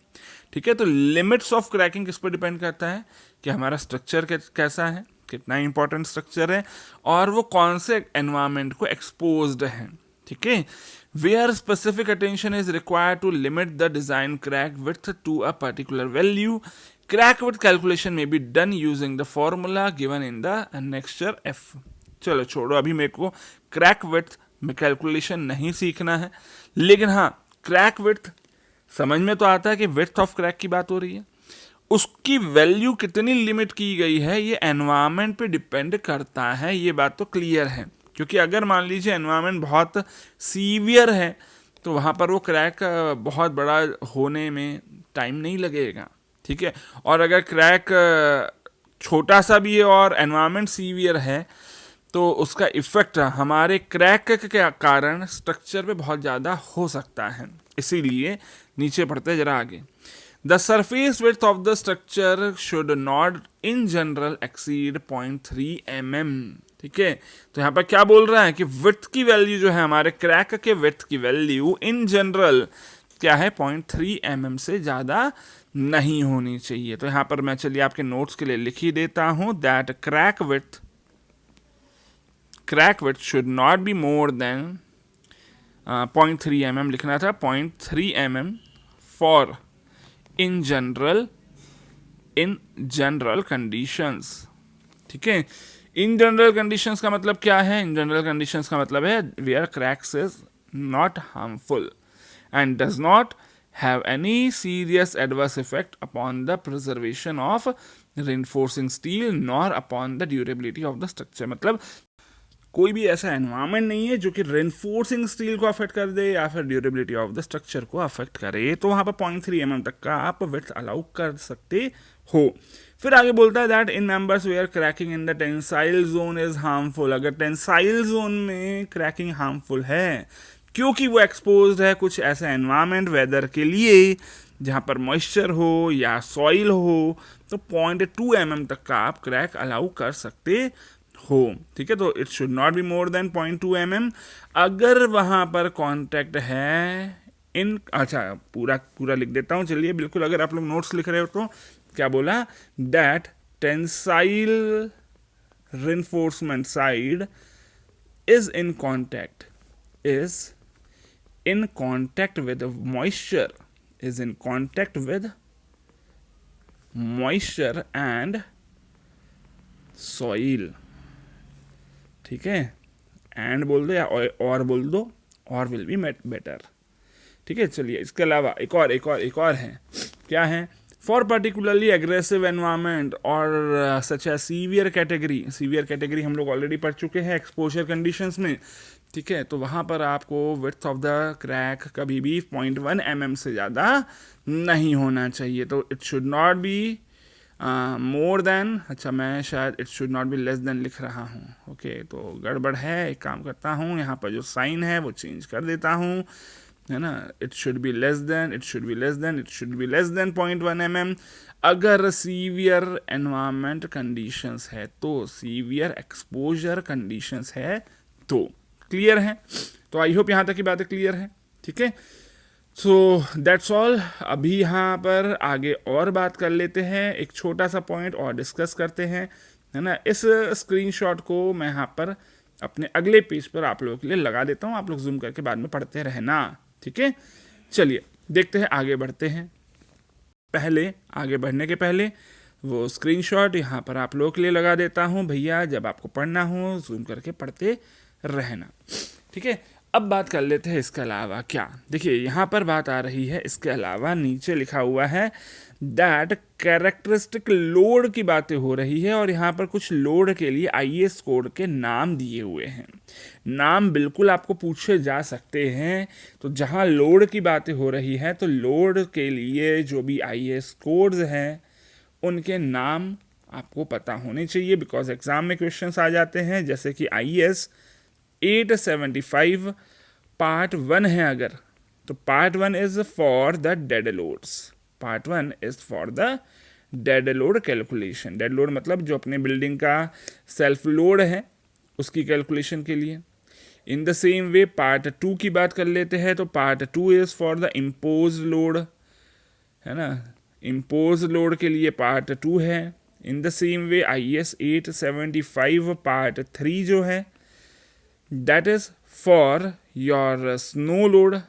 ठीक है, तो लिमिट्स ऑफ क्रैकिंग किस पर डिपेंड करता है कि हमारा स्ट्रक्चर कैसा है, कितना इंपॉर्टेंट स्ट्रक्चर है, और वो कौन से एनवायरनमेंट को एक्सपोज्ड है। ठीक है, where specific attention is required to limit the design crack width to a particular value, crack width calculation में be done using the formula given in the annexure F. चलो छोड़ो, अभी मेरे को क्रैक विड्थ में कैलकुलेशन नहीं सीखना है, लेकिन हाँ क्रैक विड्थ समझ में तो आता है कि विड्थ ऑफ क्रैक की बात हो रही है, उसकी वैल्यू कितनी लिमिट की गई है ये एनवायरनमेंट पे डिपेंड करता है, ये बात तो क्लियर है। क्योंकि अगर मान लीजिए एनवायरनमेंट बहुत सीवियर है तो वहाँ पर वो क्रैक बहुत बड़ा होने में टाइम नहीं लगेगा। ठीक है, और अगर क्रैक छोटा सा भी है और एनवायरनमेंट सीवियर है तो उसका इफेक्ट हमारे क्रैक के कारण स्ट्रक्चर पे बहुत ज़्यादा हो सकता है। इसीलिए नीचे पढ़ते जरा आगे, the surface width of the structure should not in general exceed 0.3 mm। ठीक है, तो यहाँ पर क्या बोल रहा है कि विड्थ की वैल्यू जो है हमारे क्रैक के विड्थ की वैल्यू इन जनरल क्या है 0.3 mm से ज़्यादा नहीं होनी चाहिए। तो यहाँ पर मैं चलिए आपके नोट्स के लिए लिख ही देता हूँ that crack width should not be more than 0.3 mm लिखना था, 0.3 mm for in general conditions। ठीक है, इन जनरल कंडीशंस का मतलब क्या है, इन जनरल कंडीशंस का मतलब है where cracks is not harmful and does not have any serious adverse effect upon the preservation of reinforcing steel nor upon the durability of the structure। मतलब कोई भी ऐसा एनवायरनमेंट नहीं है जो कि रेनफोर्सिंग स्टील को अफेक्ट कर दे या फिर ड्यूरेबिलिटी ऑफ द स्ट्रक्चर को अफेक्ट करे, तो वहां पर 0.3 mm तक का आप विड्थ अलाउ कर सकते हो। फिर आगे बोलता है that in members where cracking in the tensile zone is harmful. अगर टेंसाइल जोन में क्रैकिंग हार्मफुल है क्योंकि वो एक्सपोज्ड है कुछ ऐसा एनवायरनमेंट वेदर के लिए जहाँ पर मॉइस्चर हो या सॉइल हो, तो 0.2 mm तक का आप क्रैक अलाउ कर सकते हो। ठीक है, तो it should not be more than 0.2 mm। अगर वहां पर कांटेक्ट है इन, अच्छा पूरा पूरा लिख देता हूं चलिए, बिल्कुल अगर आप लोग नोट्स लिख रहे हो तो क्या बोला that tensile reinforcement side is in contact with moisture, is in contact with moisture and soil। ठीक है, एंड बोल दो या और बोल दो, और विल बी बेटर। ठीक है, चलिए इसके अलावा एक और है, क्या है, फॉर पर्टिकुलरली एग्रेसिव एनवायरमेंट और सच है सीवियर कैटेगरी हम लोग ऑलरेडी पढ़ चुके हैं एक्सपोजर कंडीशंस में। ठीक है, तो वहाँ पर आपको विड्थ ऑफ द क्रैक कभी भी 0.1 mm से ज़्यादा नहीं होना चाहिए। तो it should not be more than, अच्छा मैं शायद it should not be less than लिख रहा हूँ। ओके, तो गड़बड़ है, एक काम करता हूँ, यहाँ पर जो साइन है वो चेंज कर देता हूँ, है ना। It should be less than 0.1 mm। अगर सीवियर एनवायरमेंट कंडीशंस है तो, सीवियर एक्सपोजर कंडीशंस है तो, क्लियर है। तो आई होप यहाँ तक की बातें क्लियर है। ठीक है, सो दैट्स ऑल। अभी यहाँ पर आगे और बात कर लेते हैं, एक छोटा सा पॉइंट और डिस्कस करते हैं, है ना। इस स्क्रीनशॉट को मैं यहाँ पर अपने अगले पेज पर आप लोगों के लिए लगा देता हूँ, आप लोग जूम करके बाद में पढ़ते रहना। ठीक है, चलिए देखते हैं, आगे बढ़ते हैं। आगे बढ़ने के पहले वो स्क्रीनशॉट यहाँ पर आप लोगों के लिए लगा देता हूँ भैया, जब आपको पढ़ना हो जूम करके पढ़ते रहना। ठीक है, अब बात कर लेते हैं इसके अलावा क्या। देखिए यहाँ पर बात आ रही है इसके अलावा, नीचे लिखा हुआ है दैट कैरेक्टरिस्टिक लोड की बातें हो रही है, और यहाँ पर कुछ लोड के लिए IS कोड के नाम दिए हुए हैं। नाम बिल्कुल आपको पूछे जा सकते हैं, तो जहाँ लोड की बातें हो रही है तो लोड के लिए जो भी IS कोड्स हैं उनके नाम आपको पता होने चाहिए, बिकॉज एग्जाम में क्वेश्चंस आ जाते हैं। जैसे कि IS 875 पार्ट 1 है अगर, तो part 1 is for the dead loads, part 1 is for the dead load calculation. Dead load मतलब जो अपने बिल्डिंग का सेल्फ लोड है उसकी कैलकुलेशन के लिए। In the same way part 2 की बात कर लेते हैं, तो part 2 is for the impose load, है ना, इम्पोज लोड के लिए पार्ट 2 है। In the same way IS 875 part 3 जो है that is for your snow load,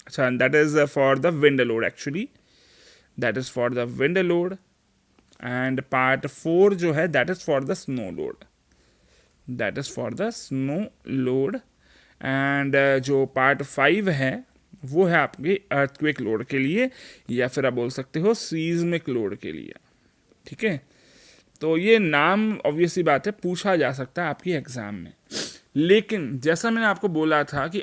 अच्छा that is for the wind load actually, that is for the wind load, and part 4 जो है that is for the snow load, that is for the snow load, and जो part 5 है वो है आपके earthquake load के लिए, या फिर आप बोल सकते हो seismic load के लिए। ठीक है, तो ये नाम ऑब्वियसली बात है पूछा जा सकता है आपकी एग्जाम में, लेकिन जैसा मैंने आपको बोला था कि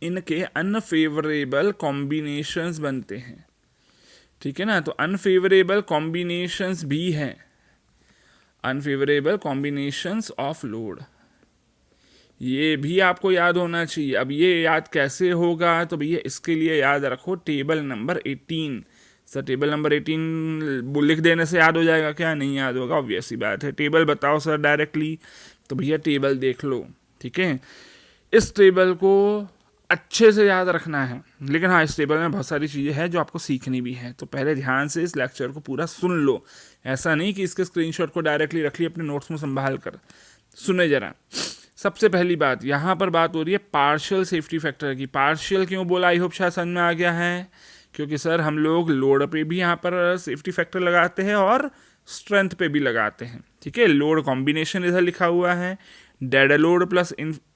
इनके अनफेवरेबल कॉम्बिनेशंस बनते हैं। ठीक है ना, तो अनफेवरेबल कॉम्बिनेशंस भी हैं, अनफेवरेबल कॉम्बिनेशंस ऑफ लोड, ये भी आपको याद होना चाहिए। अब ये याद कैसे होगा, तो भैया इसके लिए याद रखो table number 18। Sir table number 18 लिख देने से याद हो जाएगा क्या? नहीं याद होगा, ऑब्वियस सी बात है। टेबल बताओ सर डायरेक्टली, तो भैया टेबल देख लो। ठीक है, इस टेबल को अच्छे से याद रखना है, लेकिन हाँ इस टेबल में बहुत सारी चीज़ें हैं जो आपको सीखनी भी है, तो पहले ध्यान से इस लेक्चर को पूरा सुन लो। ऐसा नहीं कि इसके स्क्रीनशॉट को डायरेक्टली रख लिया अपने नोट्स में संभाल कर, सुने जरा। सबसे पहली बात, यहाँ पर बात हो रही है पार्शियल सेफ्टी फैक्टर की। पार्शियल क्यों बोला, आई होप शायद समझ में आ गया है, क्योंकि सर हम लोग लोड पे भी यहाँ पर सेफ्टी फैक्टर लगाते हैं और स्ट्रेंथ पे भी लगाते हैं। ठीक है, लोड कॉम्बिनेशन इधर लिखा हुआ है, डेड लोड प्लस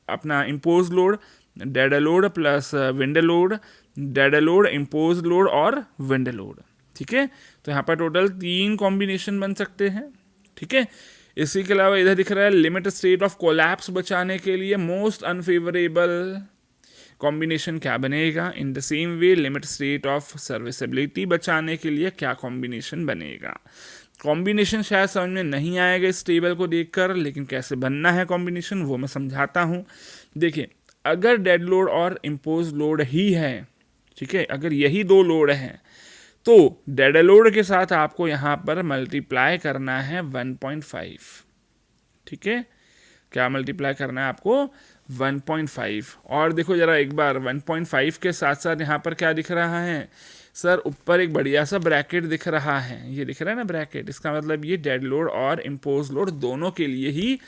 अपना impose load, dead load plus wind load, dead load, impose load और विंड लोड। ठीक है, तो यहाँ पर टोटल 3 कॉम्बिनेशन बन सकते हैं। ठीक है, इसी के अलावा इधर दिख रहा है लिमिट स्टेट ऑफ कोलैप्स बचाने के लिए मोस्ट अनफेवरेबल कॉम्बिनेशन क्या बनेगा। In the same way limit state of serviceability बचाने के लिए क्या कॉम्बिनेशन बनेगा। कॉम्बिनेशन शायद समझ में नहीं आएगा इस टेबल को देखकर, लेकिन कैसे बनना है कॉम्बिनेशन वो मैं समझाता हूँ। देखिए, अगर डेड लोड और इम्पोज लोड ही है, ठीक है, अगर यही 2 लोड हैं, तो डेड लोड के साथ आपको यहाँ पर मल्टीप्लाई करना है 1.5। ठीक है, क्या मल्टीप्लाई करना है आपको 1.5। और देखो जरा एक बार 1.5 के साथ साथ यहाँ पर क्या दिख रहा है सर, ऊपर एक बढ़िया सा ब्रैकेट दिख रहा है, ये दिख रहा है ना ब्रैकेट, इसका मतलब ये डेड लोड और इम्पोज लोड दोनों के लिए ही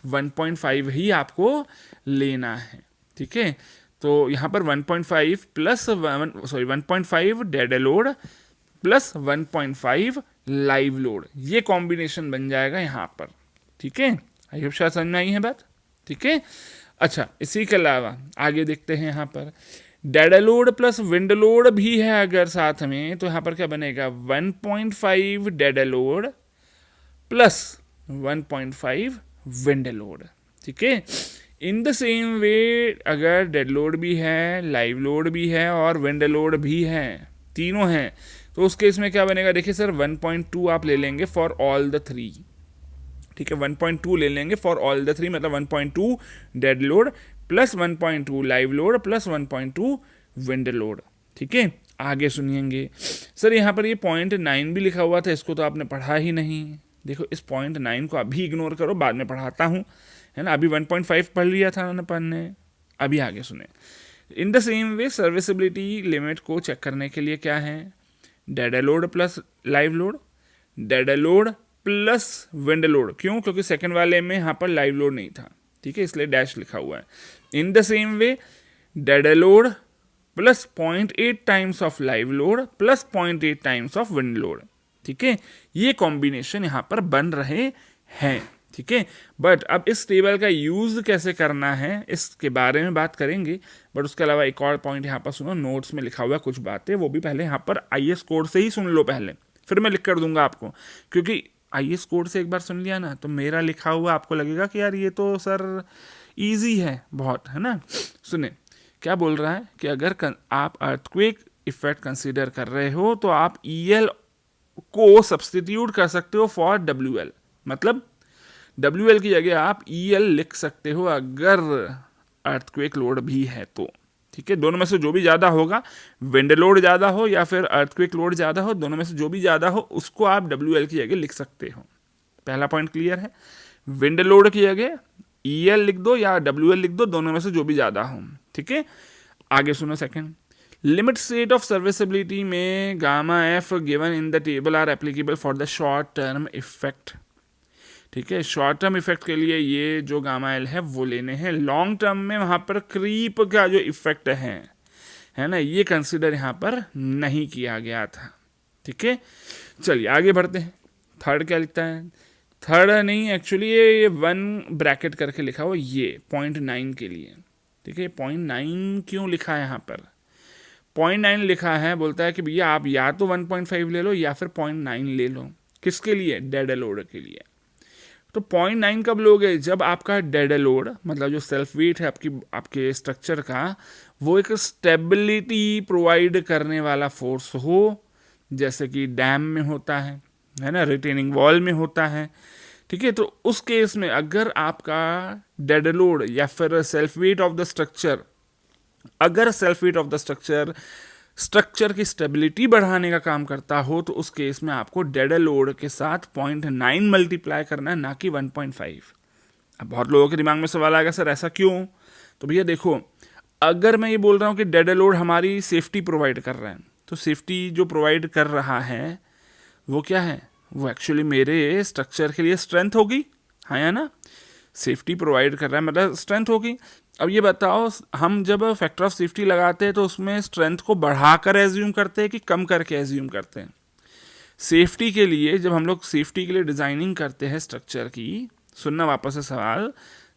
1.5 ही आपको लेना है। ठीक है, तो यहाँ पर 1.5 plus 1.5 dead load plus 1.5 live load, ये कॉम्बिनेशन बन जाएगा यहाँ पर। ठीक है, आई होप शायद समझ में आई है बात। ठीक है, अच्छा, इसी के अलावा आगे देखते हैं यहाँ पर dead load plus wind load भी है अगर साथ में, तो यहाँ पर क्या बनेगा 1.5 dead load plus 1.5 wind load. ठीक है, इन द सेम वे अगर डेड लोड भी है, लाइव लोड भी है और विंड लोड भी है, तीनों हैं, तो उस केस में क्या बनेगा, देखिए सर 1.2 आप ले लेंगे फॉर ऑल द थ्री। ठीक है, 1.2 ले लेंगे फॉर ऑल द थ्री, मतलब 1.2 dead load plus 1.2 live load plus 1.2 wind load. ठीक है, आगे सुनिएंगे। सर यहाँ पर ये 0.9 भी लिखा हुआ था, इसको तो आपने पढ़ा ही नहीं। देखो इस 0.9 को अभी इग्नोर करो, बाद में पढ़ाता हूँ, है ना। अभी 1.5 पढ़ लिया था अपन ने, अभी आगे सुने। In the same way serviceability limit को चेक करने के लिए क्या है, dead load plus live load, dead load plus wind load. क्यों? क्योंकि सेकंड वाले में यहाँ पर लाइव लोड नहीं था। ठीक है, इसलिए डैश लिखा हुआ है। In the same way dead load plus 0.8 times of live load plus 0.8 times of wind load. ठीक है, ये कॉम्बिनेशन यहाँ पर बन रहे हैं। ठीक है, बट अब इस टेबल का यूज कैसे करना है इसके बारे में बात करेंगे, बट उसके अलावा एक और पॉइंट यहाँ पर सुनो, नोट्स में लिखा हुआ है कुछ बातें, वो भी पहले यहाँ पर आईएएस कोड से ही सुन लो पहले, फिर मैं लिख कर दूंगा आपको। क्योंकि आईएएस कोड से एक बार सुन लिया ना, तो मेरा लिखा हुआ आपको लगेगा कि यार ये तो सर इजी है बहुत, है ना। सुने क्या बोल रहा है कि अगर आप अर्थक्वेक इफेक्ट कंसीडर कर रहे हो तो आप ईएल को सब्सटीट्यूट कर सकते हो फॉर डब्ल्यूएल, मतलब डब्ल्यूएल की जगह आप ईएल लिख सकते हो अगर अर्थक्वेक लोड भी है तो। ठीक है, दोनों में से जो भी ज़्यादा होगा, विंड लोड ज़्यादा हो या फिर अर्थक्वेक लोड ज़्यादा हो, दोनों में से जो भी ज़्यादा हो उसको आप डब्ल्यूएल की जगह लिख सकते हो। पहला पॉइंट क्लियर है। विंड लोड की जगह ईएल लिख दो या डब्ल्यूएल लिख दो, दोनों में से जो भी ज़्यादा हो। ठीक है, आगे सुनो। Second, limit state of serviceability में gamma F given in the table are applicable for the short term effect. ठीक है, शॉर्ट टर्म इफेक्ट के लिए ये जो गामा एल है वो लेने हैं। लॉन्ग टर्म में वहाँ पर क्रीप का जो इफेक्ट है ना, ये कंसिडर यहाँ पर नहीं किया गया था। ठीक है, चलिए आगे बढ़ते हैं। थर्ड क्या लिखता है, थर्ड नहीं एक्चुअली ये 1 ब्रैकेट करके लिखा हुआ, ये 0.9 के लिए। ठीक है, 0.9 क्यों लिखा है यहाँ पर, 0.9 लिखा है, बोलता है कि भैया आप या तो 1.5 ले लो या फिर 0.9 ले लो। किसके लिए? डेड लोड के लिए। तो 0.9 कब लोगे? जब आपका डेड लोड, मतलब जो सेल्फ वेट है आपके स्ट्रक्चर का, वो एक स्टेबिलिटी प्रोवाइड करने वाला फोर्स हो, जैसे कि डैम में होता है ना, रिटेनिंग वॉल में होता है। ठीक है, तो उस केस में अगर आपका डेड लोड या फिर self weight of the structure, अगर self weight of the structure की स्टेबिलिटी बढ़ाने का काम करता हो, तो उस केस में आपको डेड लोड के साथ 0.9 मल्टीप्लाई करना है, ना कि 1.5। अब बहुत लोगों के दिमाग में सवाल आएगा, सर ऐसा क्यों? तो भैया देखो, अगर मैं ये बोल रहा हूँ कि डेड लोड हमारी सेफ्टी प्रोवाइड कर रहा है, तो सेफ्टी जो प्रोवाइड कर रहा है वो क्या है? वो एक्चुअली मेरे स्ट्रक्चर के लिए स्ट्रेंथ होगी, हाँ या ना। सेफ्टी प्रोवाइड कर रहा है मतलब स्ट्रेंथ होगी। अब ये बताओ, हम जब फैक्टर ऑफ सेफ्टी लगाते हैं तो उसमें स्ट्रेंथ को बढ़ाकर एज्यूम करते हैं कि कम करके एज्यूम करते हैं? सेफ्टी के लिए, जब हम लोग सेफ्टी के लिए डिज़ाइनिंग करते हैं स्ट्रक्चर की, सुनना वापस से सवाल,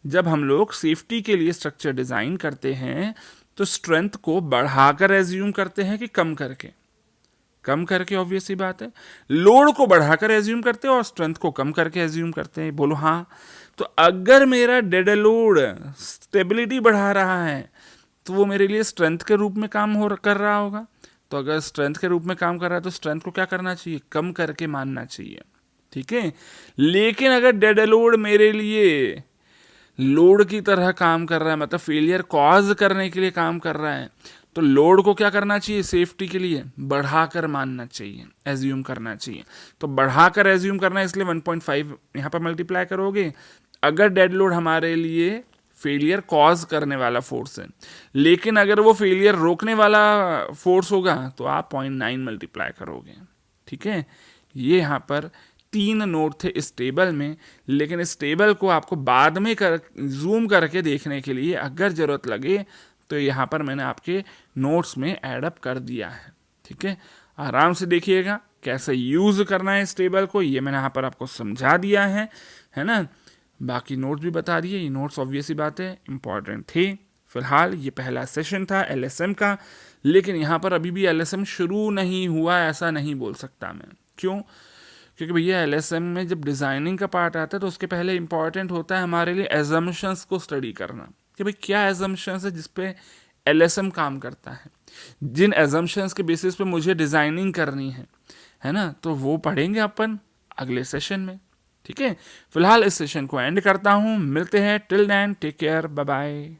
जब हम लोग सेफ्टी के लिए स्ट्रक्चर डिज़ाइन करते हैं तो स्ट्रेंथ को बढ़ाकर एज्यूम करते हैं कि कम करके? कम करके, ऑब्वियस ही बात है। लोड को बढ़ाकर एज्यूम करते हैं और स्ट्रेंथ को कम करके एज्यूम करते हैं। बोलो हाँ। तो अगर मेरा डेड लोड स्टेबिलिटी बढ़ा रहा है तो वो मेरे लिए स्ट्रेंथ के रूप में काम कर रहा होगा। तो अगर स्ट्रेंथ के रूप में काम कर रहा है तो स्ट्रेंथ को क्या करना चाहिए? कम करके मानना चाहिए। ठीक है, लेकिन अगर डेड लोड मेरे लिए लोड की तरह काम कर रहा है, मतलब फेलियर कॉज करने के लिए काम कर रहा है, तो लोड को क्या करना चाहिए? सेफ्टी के लिए बढ़ाकर मानना चाहिए, एज्यूम करना चाहिए। तो बढ़ाकर एज्यूम करना है, इसलिए 1.5 यहाँ पर मल्टीप्लाई करोगे। अगर डेड लोड हमारे लिए फेलियर कॉज करने वाला फोर्स है, लेकिन अगर वो फेलियर रोकने वाला फोर्स होगा तो आप 0.9 मल्टीप्लाई करोगे। ठीक है, ये यहाँ पर 3 नोट थे इस टेबल में, लेकिन इस टेबल को आपको बाद में जूम करके देखने के लिए अगर ज़रूरत लगे तो यहाँ पर मैंने आपके नोट्स में ऐडअप कर दिया है। ठीक है, आराम से देखिएगा कैसे यूज़ करना है इस टेबल को, ये मैंने यहाँ पर आपको समझा दिया है ना। बाकी नोट्स भी बता दिए, ये नोट्स ऑब्वियसली बात है इंपॉर्टेंट थे। फिलहाल ये पहला सेशन था एलएसएम का, लेकिन यहाँ पर अभी भी एलएसएम शुरू नहीं हुआ ऐसा नहीं बोल सकता मैं। क्यों? क्योंकि भैया एलएसएम में जब डिज़ाइनिंग का पार्ट आता है तो उसके पहले इंपॉर्टेंट होता है हमारे लिए एजम्पशंस को स्टडी करना, कि भाई क्या एजम्पशंस है जिसपे एलएसएम काम करता है, जिन एजम्पशंस के बेसिस पे मुझे डिज़ाइनिंग करनी है ना, तो वो पढ़ेंगे अपन अगले सेशन में। ठीक है, फिलहाल इस सेशन को एंड करता हूँ, मिलते हैं, till then take care, bye bye.